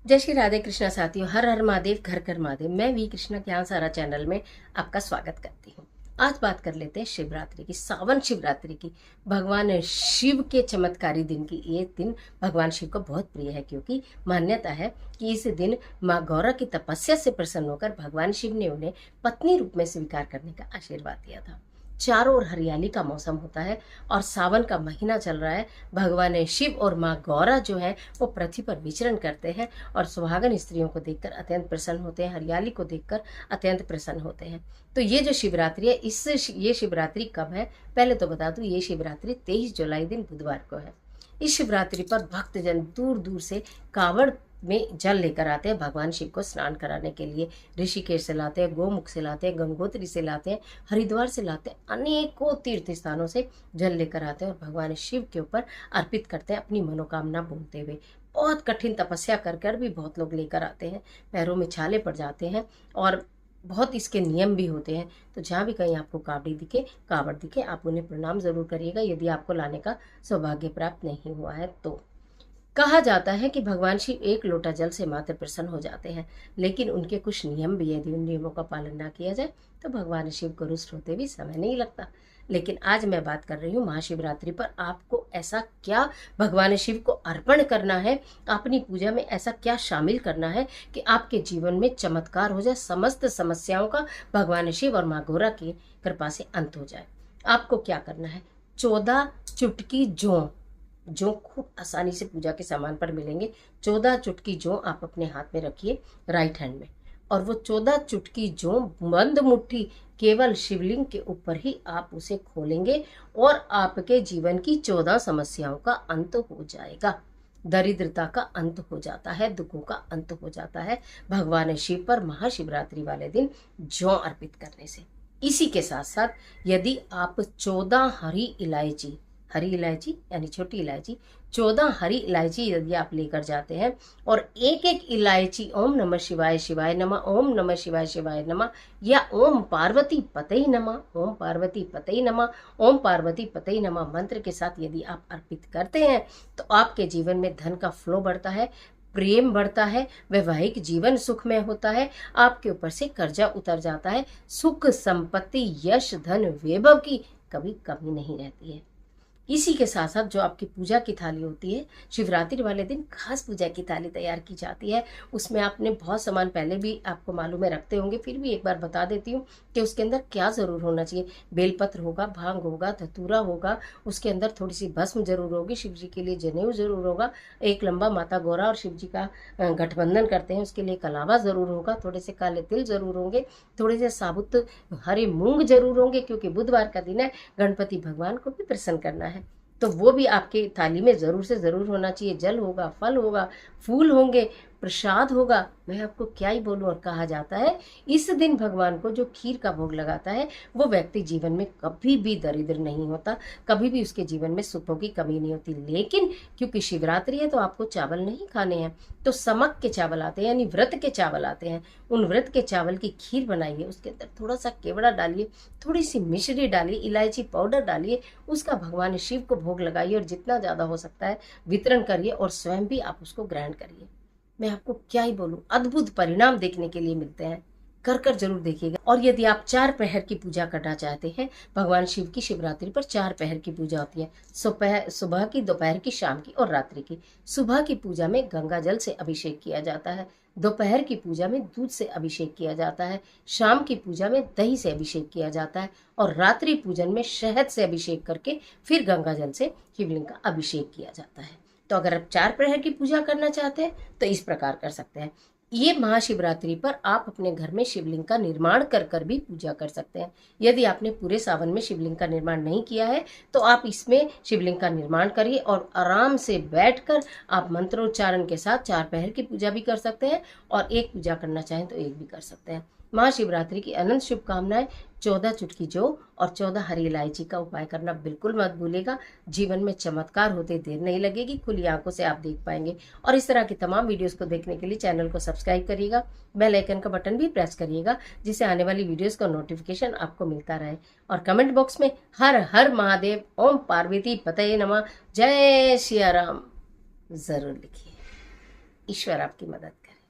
जय श्री राधे कृष्णा साथियों, हर हर महादेव, घर घर महादेव। मैं वी कृष्णा ज्ञान सारा चैनल में आपका स्वागत करती हूँ। आज बात कर लेते हैं शिवरात्रि की, सावन शिवरात्रि की। भगवान शिव के चमत्कारी दिन की ये दिन भगवान शिव को बहुत प्रिय है, क्योंकि मान्यता है कि इस दिन माँ गौरा की तपस्या से प्रसन्न होकर भगवान शिव ने उन्हें पत्नी रूप में स्वीकार करने का आशीर्वाद दिया था। चारों ओर हरियाली का मौसम होता है और सावन का महीना चल रहा है। भगवान शिव और माँ गौरा जो है वो पृथ्वी पर विचरण करते हैं और सुहागन स्त्रियों को देखकर अत्यंत प्रसन्न होते हैं, हरियाली को देखकर अत्यंत प्रसन्न होते हैं। तो ये जो शिवरात्रि है, ये शिवरात्रि कब है पहले तो बता दूं। ये शिवरात्रि 23 जुलाई दिन बुधवार को है। इस शिवरात्रि पर भक्तजन दूर दूर से कांवड़ में जल लेकर आते हैं भगवान शिव को स्नान कराने के लिए। ऋषिकेश से लाते हैं, गोमुख से लाते हैं, गंगोत्री से लाते हैं, हरिद्वार से लाते हैं, अनेकों तीर्थ स्थानों से जल लेकर आते हैं और भगवान शिव के ऊपर अर्पित करते हैं अपनी मनोकामना बोलते हुए। बहुत कठिन तपस्या कर कर भी बहुत लोग लेकर आते हैं, पैरों में छाले पड़ जाते हैं और बहुत इसके नियम भी होते हैं। तो जहाँ भी कहीं आपको कावड़ दिखे आप उन्हें प्रणाम जरूर करिएगा, यदि आपको लाने का सौभाग्य प्राप्त नहीं हुआ है तो। कहा जाता है कि भगवान शिव एक लोटा जल से मात्र प्रसन्न हो जाते हैं, लेकिन उनके कुछ नियम भी, यदि उन नियमों का पालन ना किया जाए तो भगवान शिव को रुष्ट होते भी समय नहीं लगता। लेकिन आज मैं बात कर रही हूँ महाशिवरात्रि पर आपको ऐसा क्या भगवान शिव को अर्पण करना है, अपनी पूजा में ऐसा क्या शामिल करना है कि आपके जीवन में चमत्कार हो जाए, समस्त समस्याओं का भगवान शिव और माँ गौरा की कृपा से अंत हो जाए। आपको क्या करना है? 14 चुटकी जो खूब आसानी से पूजा के सामान पर मिलेंगे। 14 चुटकी जो आप अपने हाथ में रखिए, राइट हैंड में, और वो 14 चुटकी जो बंद मुट्ठी केवल शिवलिंग के ऊपर ही आप उसे खोलेंगे और आपके जीवन की 14 समस्याओं का अंत हो जाएगा। दरिद्रता का अंत हो जाता है, दुखों का अंत हो जाता है भगवान शिव पर महाशिवरात्रि वाले दिन जौ अर्पित करने से। इसी के साथ साथ यदि आप 14 हरी इलायची यानी छोटी इलायची, 14 हरी इलायची यदि आप लेकर जाते हैं और एक एक इलायची ओम नमः शिवाय शिवाय नमः, ओम नमः शिवाय शिवाय नमः, या ओम पार्वती पतई नमः, ओम पार्वती पतई नमः, ओम पार्वती पतई नमः मंत्र के साथ यदि आप अर्पित करते हैं तो आपके जीवन में धन का फ्लो बढ़ता है, प्रेम बढ़ता है, वैवाहिक जीवन सुखमय होता है, आपके ऊपर से कर्जा उतर जाता है, सुख संपत्ति यश धन वैभव की कभी कमी नहीं रहती है। इसी के साथ साथ जो आपकी पूजा की थाली होती है, शिवरात्रि वाले दिन खास पूजा की थाली तैयार की जाती है। उसमें आपने बहुत सामान पहले भी आपको मालूम है रखते होंगे, फिर भी एक बार बता देती हूँ कि उसके अंदर क्या ज़रूर होना चाहिए। बेलपत्र होगा, भांग होगा, धतूरा होगा, उसके अंदर थोड़ी सी भस्म जरूर होगी, शिव जी के लिए जनेऊ जरूर होगा, एक लंबा माता गौरा और शिव जी का गठबंधन करते हैं उसके लिए कलावा ज़रूर होगा, थोड़े से काले तिल जरूर होंगे, थोड़े से साबुत हरे मूंग जरूर होंगे, क्योंकि बुधवार का दिन है, गणपति भगवान को भी प्रसन्न करना है। तो वो भी आपके थाली में जरूर से जरूर होना चाहिए। जल होगा, फल होगा, फूल होंगे, प्रसाद होगा। मैं आपको क्या ही बोलूं। और कहा जाता है इस दिन भगवान को जो खीर का भोग लगाता है वो व्यक्ति जीवन में कभी भी दरिद्र नहीं होता, कभी भी उसके जीवन में सुखों की कमी नहीं होती। लेकिन क्योंकि शिवरात्रि है तो आपको चावल नहीं खाने हैं, तो समक के चावल आते हैं, यानी व्रत के चावल आते हैं। उन व्रत के चावल की खीर बनाइए, उसके अंदर थोड़ा सा केवड़ा डालिए, थोड़ी सी मिश्री डालिए, इलायची पाउडर डालिए, उसका भगवान शिव को भोग लगाइए और जितना ज़्यादा हो सकता है वितरण करिए और स्वयं भी आप उसको ग्रहण करिए। मैं आपको क्या ही बोलूं, अद्भुत परिणाम देखने के लिए मिलते हैं। कर कर जरूर देखिएगा। और यदि आप 4 पहर की पूजा करना चाहते हैं, भगवान शिव की शिवरात्रि पर 4 पहर की पूजा होती है, सुबह की, दोपहर की, शाम की और रात्रि की। सुबह की पूजा में गंगा जल से अभिषेक किया जाता है, दोपहर की पूजा में दूध से अभिषेक किया जाता है, शाम की पूजा में दही से अभिषेक किया जाता है और रात्रि पूजन में शहद से अभिषेक करके फिर गंगा जल से शिवलिंग का अभिषेक किया जाता है। तो अगर आप 4 प्रहर की पूजा करना चाहते हैं तो इस प्रकार कर सकते हैं। ये महाशिवरात्रि पर आप अपने घर में शिवलिंग का निर्माण कर कर भी पूजा कर सकते हैं। यदि आपने पूरे सावन में शिवलिंग का निर्माण नहीं किया है तो आप इसमें शिवलिंग का निर्माण करिए और आराम से बैठकर आप मंत्रोच्चारण के साथ 4 पहर की पूजा भी कर सकते हैं और एक पूजा करना चाहें तो एक भी कर सकते हैं। महाशिवरात्रि की अनंत शुभकामनाएं। 14 चुटकी जौ और 14 हरी इलायची का उपाय करना बिल्कुल मत भूलेगा। जीवन में चमत्कार होते देर नहीं लगेगी, खुली आंखों से आप देख पाएंगे। और इस तरह की तमाम वीडियोस को देखने के लिए चैनल को सब्सक्राइब करिएगा, बेल आइकन का बटन भी प्रेस करिएगा, जिससे आने वाली वीडियोस का नोटिफिकेशन आपको मिलता रहे। और कमेंट बॉक्स में हर हर महादेव, ओम पार्वती पतये नमः, जय सिया राम जरूर लिखिए। ईश्वर आपकी मदद करे।